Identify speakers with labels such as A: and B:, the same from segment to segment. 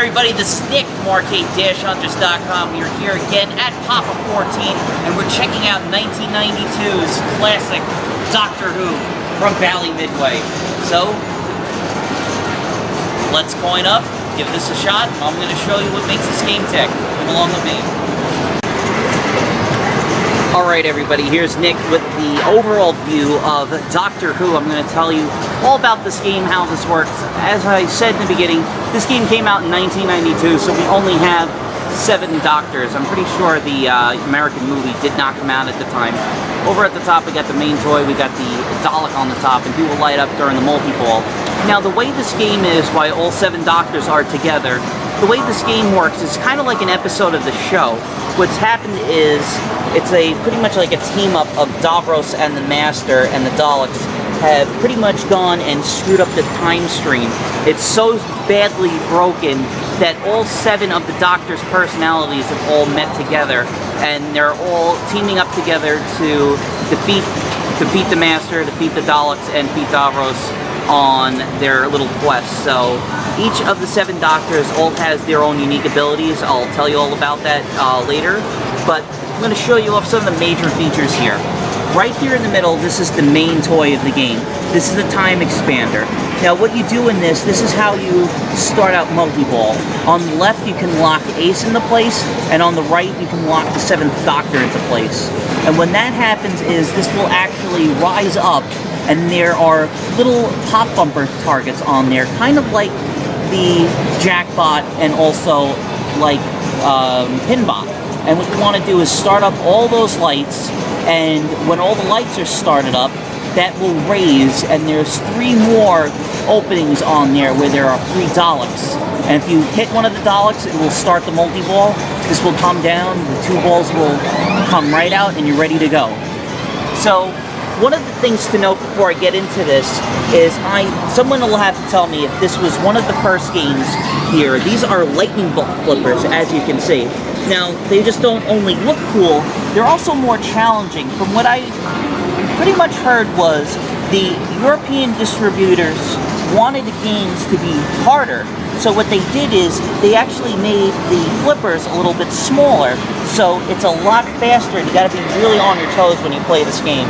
A: everybody, this is Nick from Arcade-Hunters.com. We are here again at Papa 14, and we're checking out 1992's classic Doctor Who from Bally Midway. So, let's coin up, give this a shot, and I'm going to show you what makes this game tick. Come along with me. Alright everybody, here's Nick with the overall view of Doctor Who. I'm going to tell you all about this game, how this works. As I said in the beginning, this game came out in 1992, so we only have 7 Doctors. I'm pretty sure the American movie did not come out at the time. Over at the top we got the main toy, we got the Dalek on the top, and he will light up during the multi-ball. Now the way this game is, why all 7 Doctors are together, the way this game works is kind of like an episode of the show. What's happened is, it's pretty much like a team-up of Davros and the Master, and the Daleks have pretty much gone and screwed up the time stream. It's so badly broken that all 7 of the Doctor's personalities have all met together, and they're all teaming up together to defeat the Master, defeat the Daleks, and defeat Davros on their little quest. So each of the 7 Doctors all has their own unique abilities. I'll tell you all about that later, but I'm going to show you off some of the major features here. Right here in the middle, this is the main toy of the game. This is the time expander. Now what you do in this is how you start out multi-ball. On the left you can lock Ace into place, and on the right you can lock the 7th Doctor into place. And when that happens is this will actually rise up, and there are little pop bumper targets on there, kind of like the Jackbot and also like Pinball. And what you want to do is start up all those lights, and when all the lights are started up, that will raise, and there's 3 more openings on there where there are 3 Daleks. And if you hit one of the Daleks, it will start the multi-ball. This will come down, the 2 balls will come right out, and you're ready to go. So, one of the things to note before I get into this is someone will have to tell me if this was one of the first games here. These are lightning bolt flippers, as you can see. Now, they just don't only look cool, they're also more challenging. From what I pretty much heard was the European distributors wanted the games to be harder. So what they did is they actually made the flippers a little bit smaller, so it's a lot faster, and you gotta be really on your toes when you play this game.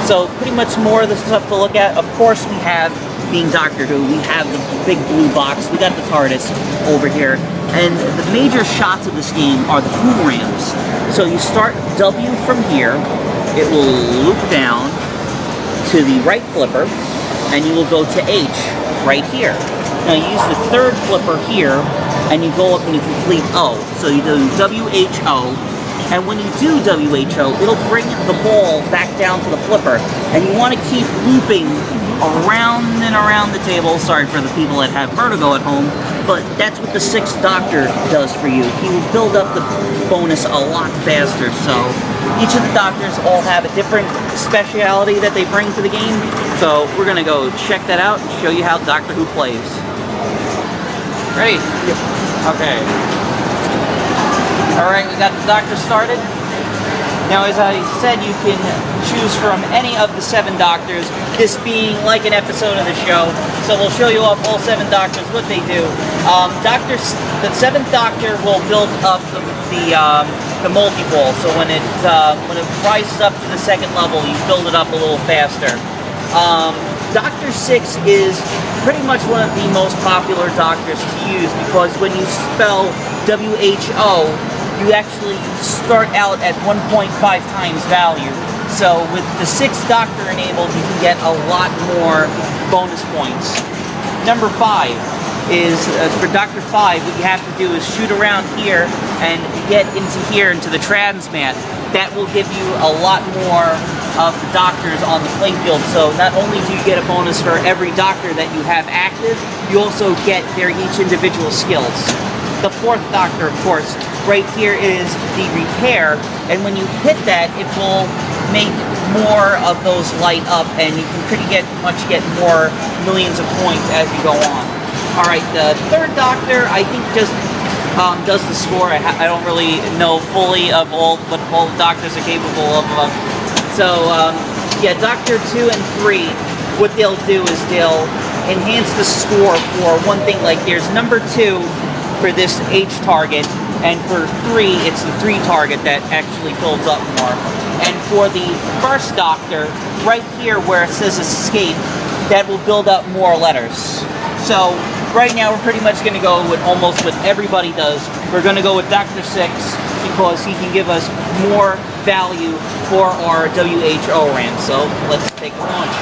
A: So pretty much more of the stuff to look at. Of course we have, being Doctor Who, we have the big blue box, we got the TARDIS over here, and the major shots of this game are the Who ramps. So you start W from here, it will loop down to the right flipper, and you will go to H right here. Now you use the 3rd flipper here, and you go up and you complete O. So you do WHO, and when you do WHO, it'll bring the ball back down to the flipper, and you want to keep looping around and around the table. Sorry for the people that have vertigo at home, but that's what the 6th Doctor does for you. He will build up the bonus a lot faster. So each of the Doctors all have a different speciality that they bring to the game. So we're going to go check that out and show you how Doctor Who plays. Ready? Yep. Okay. Alright, we got the Doctor started. Now, as I said, you can choose from any of the 7 Doctors, this being like an episode of the show. So we'll show you off all 7 Doctors, what they do. The 7th Doctor will build up the multi-ball, so when it rises up to the 2nd level, you build it up a little faster. Doctor 6 is pretty much one of the most popular Doctors to use, because when you spell WHO, you actually start out at 1.5 times value. So with the 6th Doctor enabled, you can get a lot more bonus points. Number 5 is, for Doctor 5, what you have to do is shoot around here and get into the transmat. That will give you a lot more of the Doctors on the playfield. So not only do you get a bonus for every Doctor that you have active, you also get their each individual skills. The 4th Doctor, of course, right here is the repair, and when you hit that, it will make more of those light up, and you can pretty much get more millions of points as you go on. Alright, the 3rd Doctor, I think, just does the score. I don't really know fully of what all the Doctors are capable of. Yeah, Doctor 2 and 3, what they'll do is they'll enhance the score for one thing. Like there's number 2, for this H target, and for 3, it's the 3 target that actually builds up more. And for the first Doctor, right here where it says escape, that will build up more letters. So right now we're pretty much going to go with almost what everybody does. We're going to go with Dr. 6 because he can give us more value for our WHO RAM. So let's take a launch.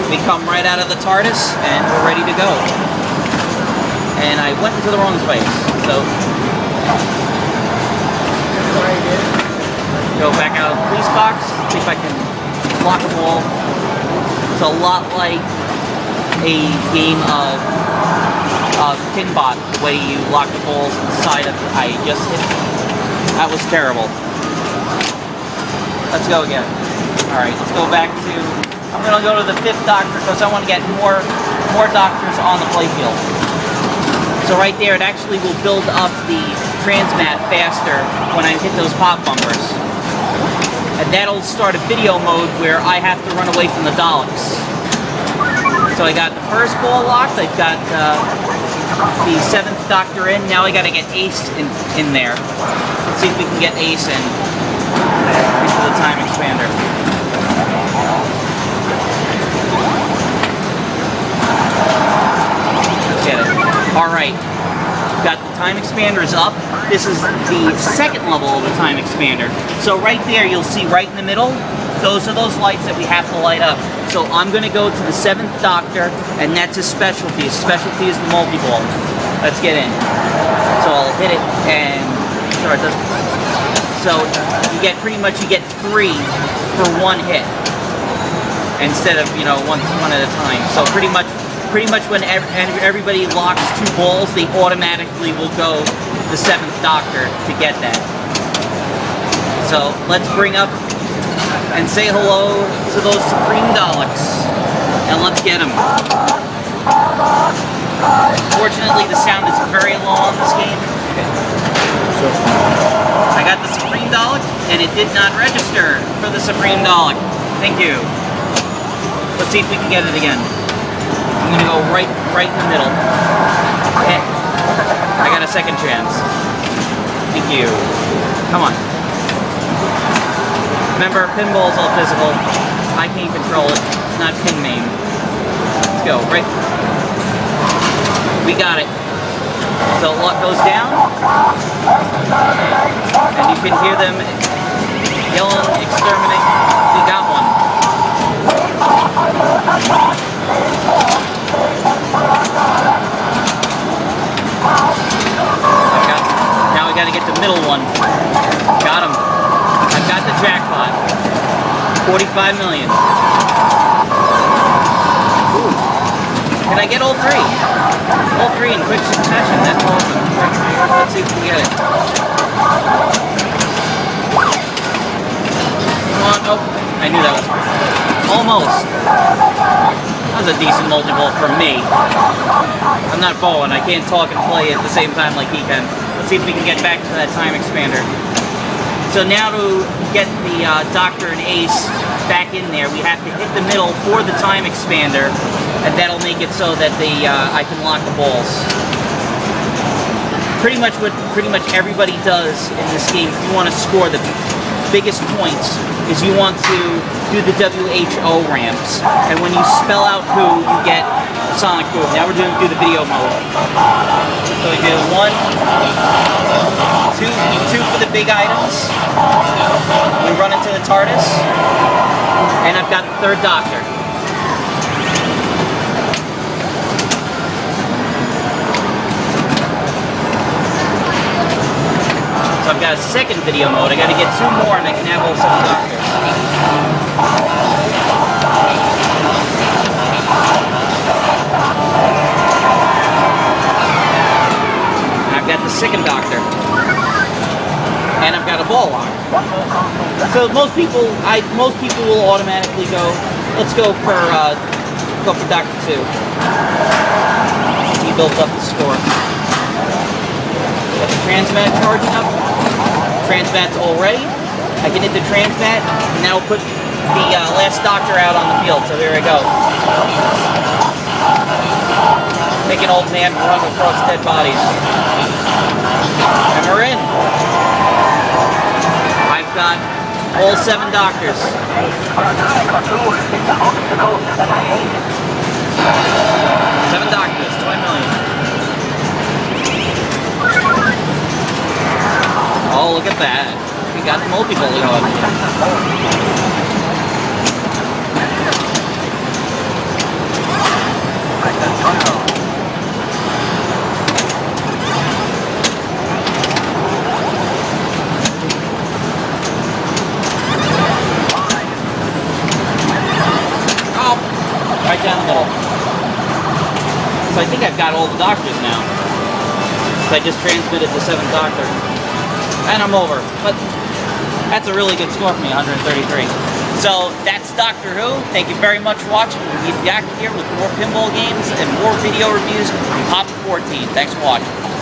A: We come right out of the TARDIS and we're ready to go. And I went into the wrong space. So go back out of the police box, see if I can lock them all. It's a lot like a game of Pinball, the way you lock the balls inside of I just hit. That was terrible. Let's go again. Alright, let's go back to, I'm going to go to the 5th Doctor because I want to get more Doctors on the playfield. So right there, it actually will build up the transmat faster when I hit those pop bumpers. And that'll start a video mode where I have to run away from the Daleks. So I got the first ball locked, I've got the 7th Doctor in, now I gotta get Ace in there. Let's see if we can get Ace in into the time expander. Let's get it. Alright. Got the time expanders up. This is the 2nd level of the time expander. So right there, you'll see right in the middle, those are those lights that we have to light up. So I'm going to go to the 7th Doctor, and that's his specialty. His specialty is the multi-ball. Let's get in. So I'll hit it, and sure it doesn't. So you get pretty much 3 for 1 hit instead of one at a time. So pretty much when everybody locks 2 balls, they automatically will go the 7th Doctor to get that. So let's bring up and say hello to those Supreme Daleks, and let's get them. Fortunately, the sound is very low on this game. I got the Supreme Dalek, and it did not register for the Supreme Dalek. Thank you. Let's see if we can get it again. I'm gonna go right in the middle. Okay. I got a second chance. Thank you. Come on. Remember, pinball's all physical. I can't control it. It's not pin main. Let's go. Right. We got it. So luck goes down. And you can hear them yelling, exterminate. We got one. Now we got to get the middle one. Got him. I've got the jackpot. 45 million. Ooh. Can I get all 3? All 3 in quick succession. That's awesome. Let's see if we can get it. Come on. Oh, I knew that was almost. That was a decent multi-ball for me. I'm not Bowen. I can't talk and play at the same time like he can. Let's see if we can get back to that time expander. So now to get the Doctor and Ace back in there, we have to hit the middle for the time expander, and that'll make it so that I can lock the balls. Pretty much what everybody does in this game, if you want to score the biggest points, is you want to do the WHO ramps, and when you spell out who, you get sonic boom. Now we're going to do the video mode. So we do 1, 2 for the big items. We run into the TARDIS, and I've got the 3rd Doctor. So I've got a 2nd video mode. I got to get 2 more, and I can have all 7 Doctors. I've got the 2nd Doctor, and I've got a ball lock. So most people will automatically go. Let's go for Doctor 2. He built up the score. Got the transmat charging up. Transmat's all ready. I can hit the transmat, and that'll put the last Doctor out on the field. So there I go. Make an old man run across dead bodies. And we're in. I've got all 7 doctors. 7 doctors, 20 million. Oh, look at that. We got the multi-ball going. Oh, right down the middle. So I think I've got all the doctors now. So I just transmitted the 7th doctor. And I'm over. But that's a really good score for me, 133. So that's Doctor Who. Thank you very much for watching. We'll be back here with more pinball games and more video reviews on Pop 14. Thanks for watching.